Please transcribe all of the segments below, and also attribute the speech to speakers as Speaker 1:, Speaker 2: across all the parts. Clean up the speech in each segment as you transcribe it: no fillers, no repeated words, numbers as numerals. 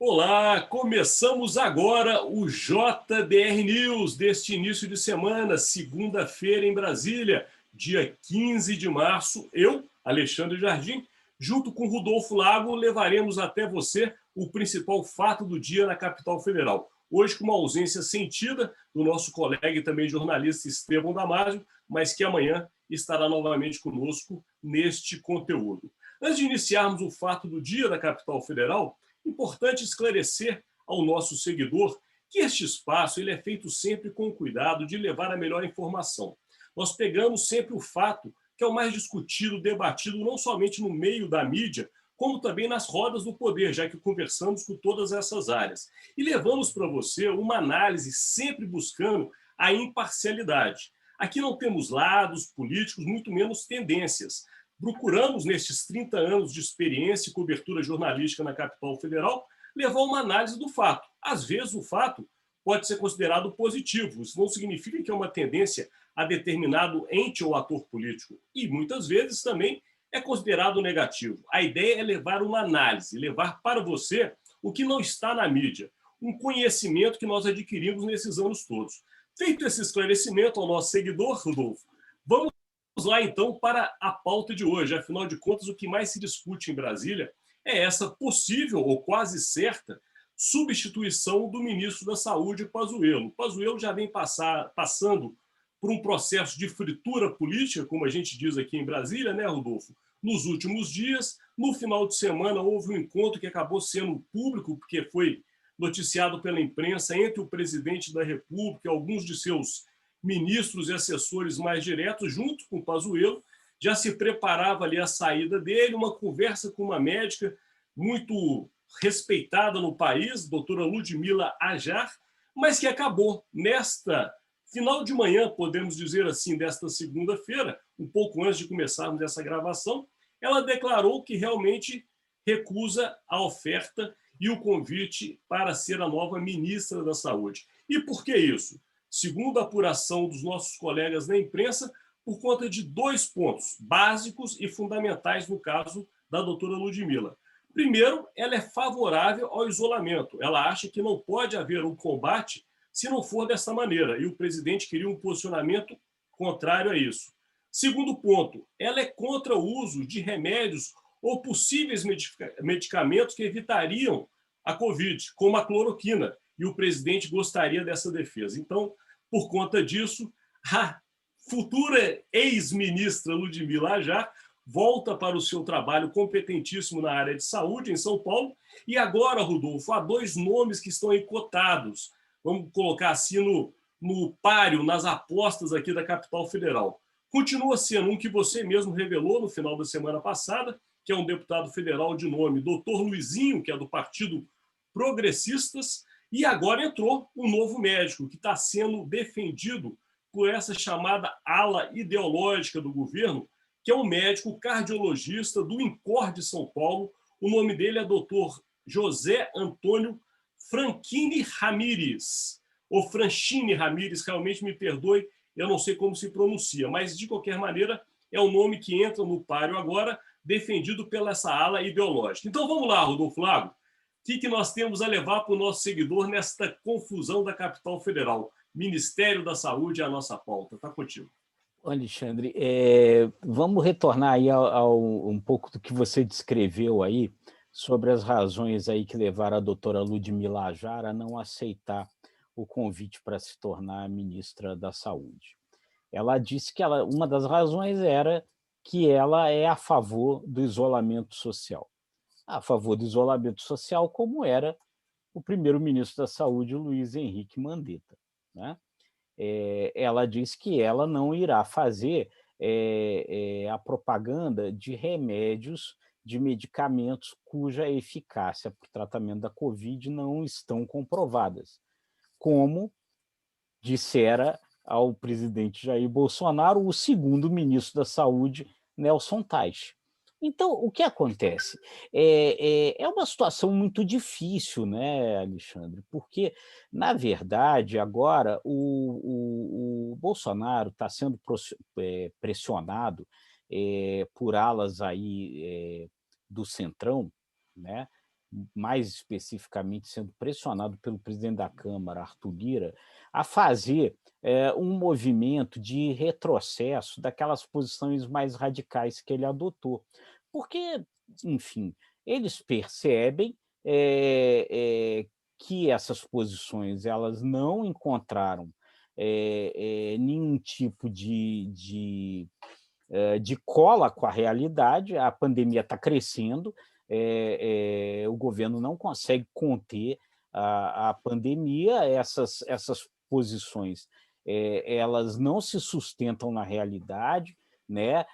Speaker 1: Olá, começamos agora o JBR News deste início de semana, segunda-feira em Brasília, dia 15 de março. Eu, Alexandre Jardim, junto com Rodolfo Lago, levaremos até você o principal fato do dia na capital federal. Hoje, com uma ausência sentida do nosso colega e também jornalista Estevão Damasio, mas que amanhã estará novamente conosco neste conteúdo. Antes de iniciarmos o fato do dia da capital federal, importante esclarecer ao nosso seguidor que este espaço ele é feito sempre com cuidado de levar a melhor informação. Nós pegamos sempre o fato que é o mais discutido, debatido, não somente no meio da mídia, como também nas rodas do poder, já que conversamos com todas essas áreas. E levamos para você uma análise sempre buscando a imparcialidade. Aqui não temos lados políticos, muito menos tendências. Procuramos, nestes 30 anos de experiência e cobertura jornalística na capital federal, levar uma análise do fato. Às vezes, o fato pode ser considerado positivo. Isso não significa que é uma tendência a determinado ente ou ator político. E, muitas vezes, também é considerado negativo. A ideia é levar uma análise, levar para você o que não está na mídia, um conhecimento que nós adquirimos nesses anos todos. Feito esse esclarecimento ao nosso seguidor, Rodolfo, vamos lá, então, para a pauta de hoje. Afinal de contas, o que mais se discute em Brasília é essa possível ou quase certa substituição do ministro da Saúde, Pazuello. Pazuello já vem passando por um processo de fritura política, como a gente diz aqui em Brasília, né, Rodolfo? Nos últimos dias, no final de semana, houve um encontro que acabou sendo público, porque foi noticiado pela imprensa, entre o presidente da República e alguns de seus ministros e assessores mais diretos, junto com o Pazuello. Já se preparava ali a saída dele, uma conversa com uma médica muito respeitada no país, doutora Ludmila Ajar, mas que acabou nesta final de manhã, podemos dizer assim, desta segunda-feira, um pouco antes de começarmos essa gravação, ela declarou que realmente recusa a oferta e o convite para ser a nova ministra da Saúde. E por que isso? Segundo a apuração dos nossos colegas na imprensa, por conta de dois pontos básicos e fundamentais no caso da doutora Ludmila. Primeiro, ela é favorável ao isolamento. Ela acha que não pode haver um combate se não for dessa maneira. E o presidente queria um posicionamento contrário a isso. Segundo ponto, ela é contra o uso de remédios ou possíveis medicamentos que evitariam a Covid, como a cloroquina. E o presidente gostaria dessa defesa. Então, por conta disso, a futura ex-ministra Ludmila Ajar volta para o seu trabalho competentíssimo na área de saúde em São Paulo. E agora, Rodolfo, há dois nomes que estão aí cotados, vamos colocar assim, no páreo, nas apostas aqui da capital federal. Continua sendo um que você mesmo revelou no final da semana passada, que é um deputado federal de nome Dr. Luizinho, que é do Partido Progressistas, e agora entrou um novo médico que está sendo defendido por essa chamada ala ideológica do governo, que é um médico cardiologista do INCOR de São Paulo. O nome dele é Dr. José Antônio Franchini Ramírez, ou Franchini Ramírez, realmente me perdoe, eu não sei como se pronuncia, mas de qualquer maneira é um nome que entra no páreo agora, defendido pela essa ala ideológica. Então vamos lá, Rodolfo Lago. O que nós temos a levar para o nosso seguidor nesta confusão da capital federal? Ministério da Saúde é a nossa pauta. Está contigo.
Speaker 2: Alexandre, vamos retornar aí um pouco do que você descreveu aí sobre as razões aí que levaram a doutora Ludmila Ajar a não aceitar o convite para se tornar ministra da Saúde. Ela disse que uma das razões era que ela é a favor do isolamento social. A favor do isolamento social, como era o primeiro-ministro da Saúde, Luiz Henrique Mandetta, né? Ela diz que ela não irá fazer a propaganda de remédios, de medicamentos cuja eficácia para o tratamento da Covid não estão comprovadas, como dissera ao presidente Jair Bolsonaro o segundo ministro da Saúde, Nelson Teich. Então, o que acontece? É uma situação muito difícil, né, Alexandre? Porque, na verdade, agora o Bolsonaro está sendo pressionado por alas aí do Centrão, né? mais especificamente sendo pressionado pelo presidente da Câmara, Arthur Lira, a fazer um movimento de retrocesso daquelas posições mais radicais que ele adotou. Porque, enfim, eles percebem que essas posições elas não encontraram nenhum tipo de cola com a realidade, a pandemia está crescendo, o governo não consegue conter a pandemia, essas posições elas não se sustentam na realidade, né?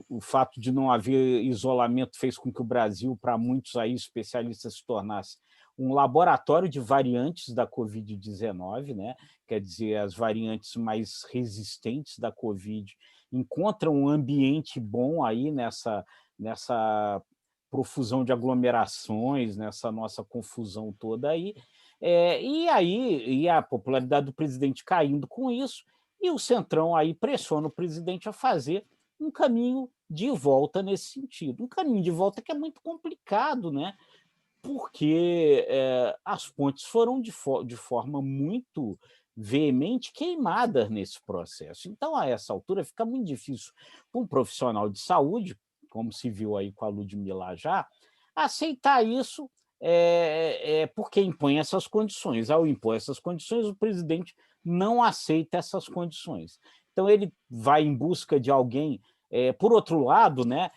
Speaker 2: O fato de não haver isolamento fez com que o Brasil, para muitos aí especialistas, se tornasse um laboratório de variantes da Covid-19, né? Quer dizer, as variantes mais resistentes da Covid encontram um ambiente bom aí nessa profusão de aglomerações, nessa nossa confusão toda aí, e a popularidade do presidente caindo com isso, e o Centrão aí pressiona o presidente a fazer um caminho de volta nesse sentido. Um caminho de volta que é muito complicado, né? Porque as pontes foram de forma muito veemente queimadas nesse processo. Então, a essa altura, fica muito difícil para um profissional de saúde, como se viu aí com a Ludmila já, aceitar isso porque impõe essas condições. Ao impor essas condições, o presidente não aceita essas condições. Então, ele vai em busca de alguém. Por outro lado, né,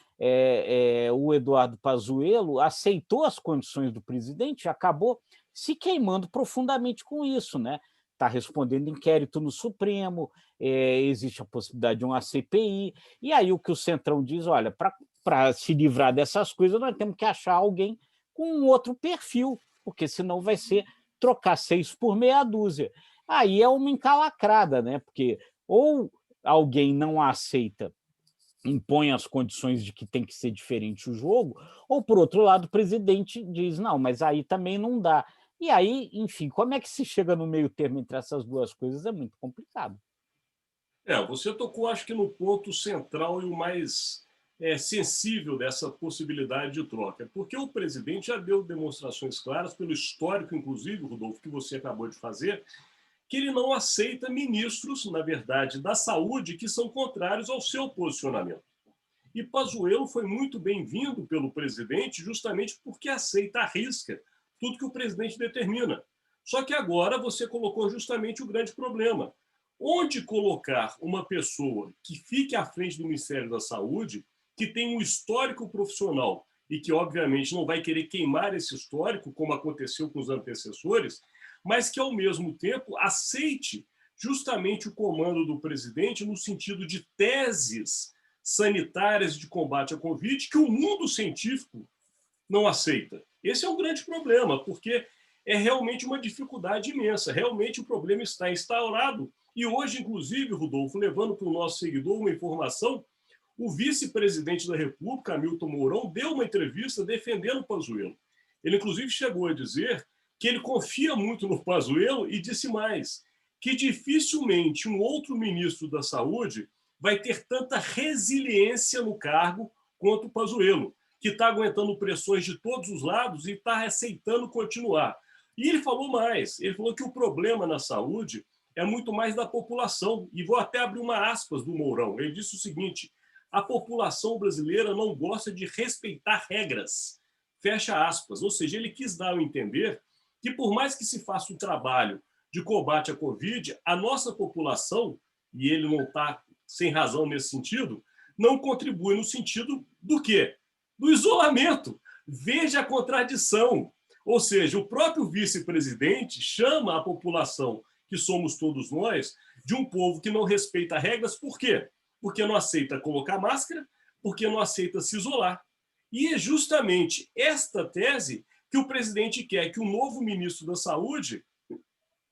Speaker 2: o Eduardo Pazuello aceitou as condições do presidente e acabou se queimando profundamente com isso, né? Está respondendo inquérito no Supremo, existe a possibilidade de uma CPI, e aí o que o Centrão diz, olha, para se livrar dessas coisas, nós temos que achar alguém com um outro perfil, porque senão vai ser trocar 6 por meia dúzia. Aí é uma encalacrada, né? Porque ou alguém não aceita, impõe as condições de que tem que ser diferente o jogo, ou, por outro lado, o presidente diz, não, mas aí também não dá. E aí, enfim, como é que se chega no meio termo entre essas duas coisas é muito complicado.
Speaker 1: Você tocou, acho que, no ponto central e o mais sensível dessa possibilidade de troca, porque o presidente já deu demonstrações claras, pelo histórico, inclusive, Rodolfo, que você acabou de fazer, que ele não aceita ministros, na verdade, da saúde, que são contrários ao seu posicionamento. E Pazuello foi muito bem-vindo pelo presidente justamente porque aceita à risca tudo que o presidente determina. Só que agora você colocou justamente o grande problema. Onde colocar uma pessoa que fique à frente do Ministério da Saúde, que tem um histórico profissional e que, obviamente, não vai querer queimar esse histórico, como aconteceu com os antecessores, mas que, ao mesmo tempo, aceite justamente o comando do presidente no sentido de teses sanitárias de combate à Covid que o mundo científico não aceita. Esse é um grande problema, porque é realmente uma dificuldade imensa. Realmente o problema está instaurado. E hoje, inclusive, Rodolfo, levando para o nosso seguidor uma informação, o vice-presidente da República, Hamilton Mourão, deu uma entrevista defendendo o Pazuello. Ele, inclusive, chegou a dizer que ele confia muito no Pazuello e disse mais, que dificilmente um outro ministro da Saúde vai ter tanta resiliência no cargo quanto o Pazuello, que está aguentando pressões de todos os lados e está aceitando continuar. E ele falou mais, ele falou que o problema na saúde é muito mais da população. E vou até abrir uma aspas do Mourão. Ele disse o seguinte, a população brasileira não gosta de respeitar regras. Fecha aspas. Ou seja, ele quis dar a entender que por mais que se faça um trabalho de combate à Covid, a nossa população, e ele não está sem razão nesse sentido, não contribui no sentido do quê? Do isolamento. Veja a contradição. Ou seja, o próprio vice-presidente chama a população, que somos todos nós, de um povo que não respeita regras, por quê? Porque não aceita colocar máscara, porque não aceita se isolar. E é justamente esta tese que o presidente quer que o novo ministro da Saúde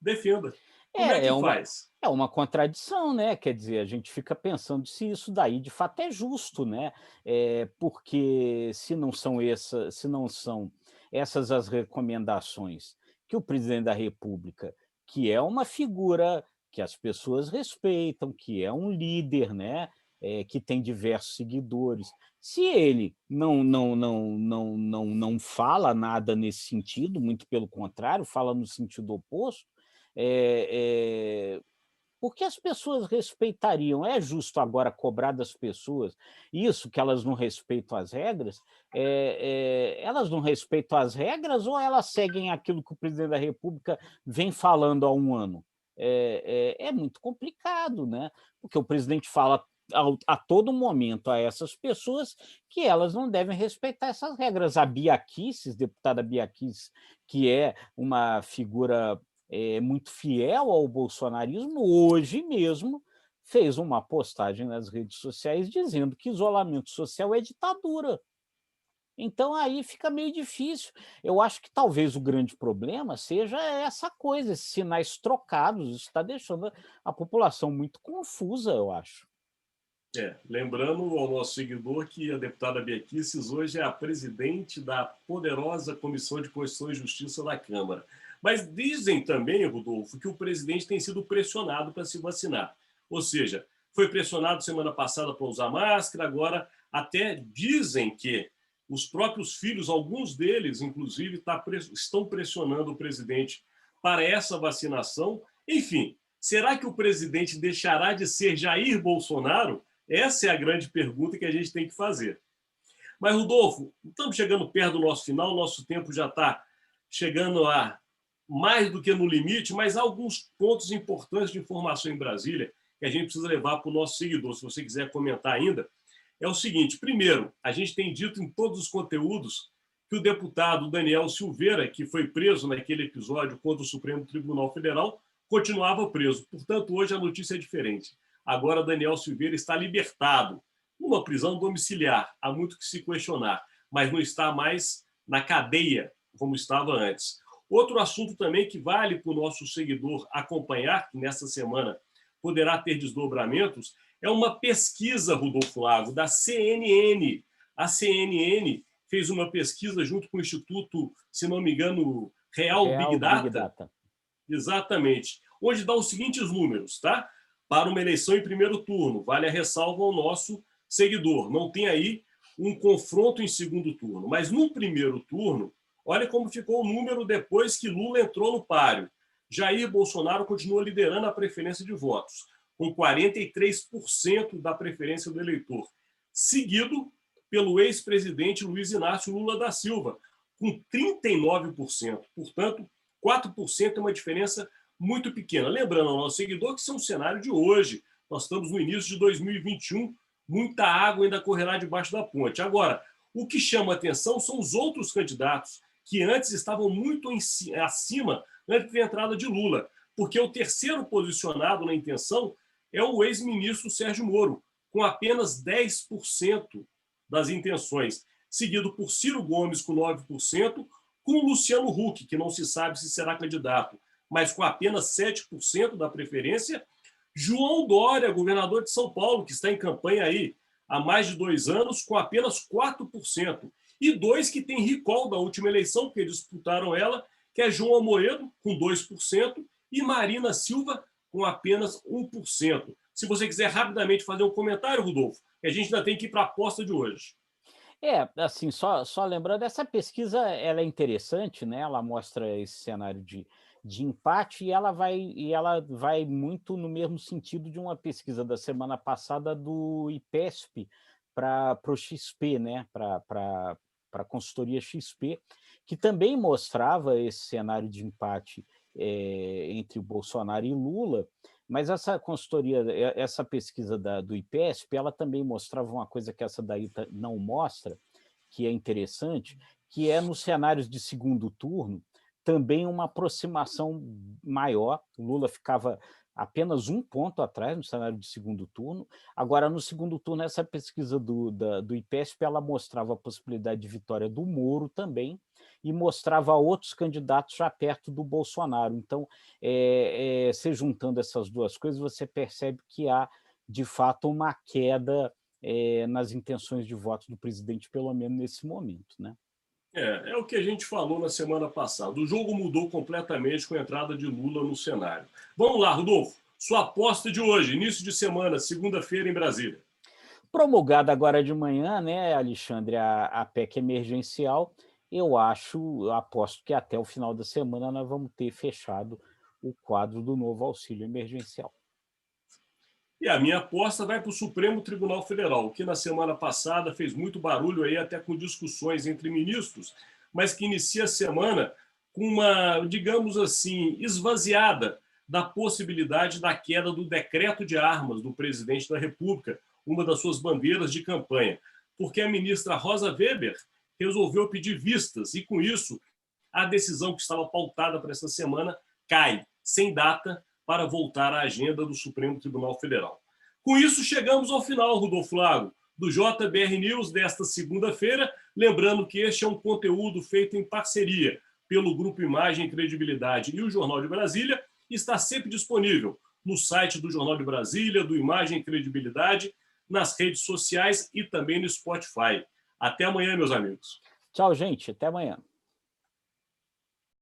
Speaker 1: defenda. Como é
Speaker 2: É, é
Speaker 1: que
Speaker 2: uma,
Speaker 1: faz?
Speaker 2: é uma contradição, né? Quer dizer, a gente fica pensando se isso daí de fato é justo, né? Porque se não são essas as recomendações que o presidente da República, que é uma figura que as pessoas respeitam, que é um líder, né? que tem diversos seguidores. Se ele não fala nada nesse sentido, muito pelo contrário, fala no sentido oposto, porque as pessoas respeitariam. É justo agora cobrar das pessoas isso, que elas não respeitam as regras? Elas não respeitam as regras ou elas seguem aquilo que o presidente da República vem falando há um ano? É muito complicado, né? Porque o presidente fala a todo momento a essas pessoas que elas não devem respeitar essas regras. A Bia Kicis, deputada Bia Kicis, que é uma figura muito fiel ao bolsonarismo, hoje mesmo fez uma postagem nas redes sociais dizendo que isolamento social é ditadura. Então aí fica meio difícil. Eu acho que talvez o grande problema seja essa coisa, esses sinais trocados, isso está deixando a população muito confusa, eu acho.
Speaker 1: Lembrando ao nosso seguidor que a deputada Bia Kicis hoje é a presidente da poderosa Comissão de Constituição e Justiça da Câmara. Mas dizem também, Rodolfo, que o presidente tem sido pressionado para se vacinar. Ou seja, foi pressionado semana passada para usar máscara, agora até dizem que os próprios filhos, alguns deles, inclusive, estão pressionando o presidente para essa vacinação. Enfim, será que o presidente deixará de ser Jair Bolsonaro? Essa é a grande pergunta que a gente tem que fazer. Mas, Rodolfo, estamos chegando perto do nosso final, nosso tempo já está chegando a mais do que no limite, mas há alguns pontos importantes de informação em Brasília que a gente precisa levar para o nosso seguidor, se você quiser comentar ainda. É o seguinte: primeiro, a gente tem dito em todos os conteúdos que o deputado Daniel Silveira, que foi preso naquele episódio contra o Supremo Tribunal Federal, continuava preso. Portanto, hoje a notícia é diferente. Agora, Daniel Silveira está libertado, numa prisão domiciliar. Há muito que se questionar, mas não está mais na cadeia como estava antes. Outro assunto também que vale para o nosso seguidor acompanhar, que nesta semana poderá ter desdobramentos, é uma pesquisa, Rodolfo Lago, da CNN. A CNN fez uma pesquisa junto com o Instituto, se não me engano, Real Big Data. Exatamente. Onde dá os seguintes números, tá? Para uma eleição em primeiro turno. Vale a ressalva ao nosso seguidor. Não tem aí um confronto em segundo turno. Mas no primeiro turno, olha como ficou o número depois que Lula entrou no páreo. Jair Bolsonaro continua liderando a preferência de votos, com 43% da preferência do eleitor, seguido pelo ex-presidente Luiz Inácio Lula da Silva, com 39%. Portanto, 4% é uma diferença muito pequena. Lembrando ao nosso seguidor que isso é um cenário de hoje. Nós estamos no início de 2021, muita água ainda correrá debaixo da ponte. Agora, o que chama atenção são os outros candidatos, que antes estavam muito acima antes da entrada de Lula, porque o terceiro posicionado na intenção é o ex-ministro Sérgio Moro, com apenas 10% das intenções, seguido por Ciro Gomes com 9%, com Luciano Huck, que não se sabe se será candidato, mas com apenas 7% da preferência, João Dória, governador de São Paulo, que está em campanha aí há mais de 2 anos, com apenas 4%. E dois que têm recall da última eleição, porque disputaram ela, que é João Amoedo, com 2%, e Marina Silva, com apenas 1%. Se você quiser rapidamente fazer um comentário, Rodolfo, que a gente ainda tem que ir para a aposta de hoje.
Speaker 2: Assim, só lembrando, essa pesquisa ela é interessante, né? Ela mostra esse cenário de empate e ela vai muito no mesmo sentido de uma pesquisa da semana passada do IPESP para o XP, né? Para a consultoria XP, que também mostrava esse cenário de empate entre o Bolsonaro e Lula, mas essa consultoria, essa pesquisa do IPESP, ela também mostrava uma coisa que essa daí não mostra, que é interessante, que é nos cenários de segundo turno, também uma aproximação maior. O Lula ficava apenas 1 ponto atrás no cenário de segundo turno. Agora, no segundo turno, essa pesquisa do IPESP, ela mostrava a possibilidade de vitória do Moro também, e mostrava outros candidatos já perto do Bolsonaro. Então, se juntando essas duas coisas, você percebe que há, de fato, uma queda nas intenções de voto do presidente, pelo menos nesse momento, né?
Speaker 1: É o que a gente falou na semana passada. O jogo mudou completamente com a entrada de Lula no cenário. Vamos lá, Rodolfo. Sua aposta de hoje, início de semana, segunda-feira em Brasília.
Speaker 2: promulgada agora de manhã, né, Alexandre, a PEC emergencial, eu aposto que até o final da semana nós vamos ter fechado o quadro do novo auxílio emergencial.
Speaker 1: E a minha aposta vai para o Supremo Tribunal Federal, que na semana passada fez muito barulho aí, até com discussões entre ministros, mas que inicia a semana com uma, digamos assim, esvaziada da possibilidade da queda do decreto de armas do presidente da República, uma das suas bandeiras de campanha, porque a ministra Rosa Weber resolveu pedir vistas e, com isso, a decisão que estava pautada para essa semana cai, sem data, para voltar à agenda do Supremo Tribunal Federal. Com isso, chegamos ao final, Rodolfo Lago, do JBR News desta segunda-feira. Lembrando que este é um conteúdo feito em parceria pelo Grupo Imagem e Credibilidade e o Jornal de Brasília, e está sempre disponível no site do Jornal de Brasília, do Imagem e Credibilidade, nas redes sociais e também no Spotify. Até amanhã, meus amigos.
Speaker 2: Tchau, gente. Até amanhã.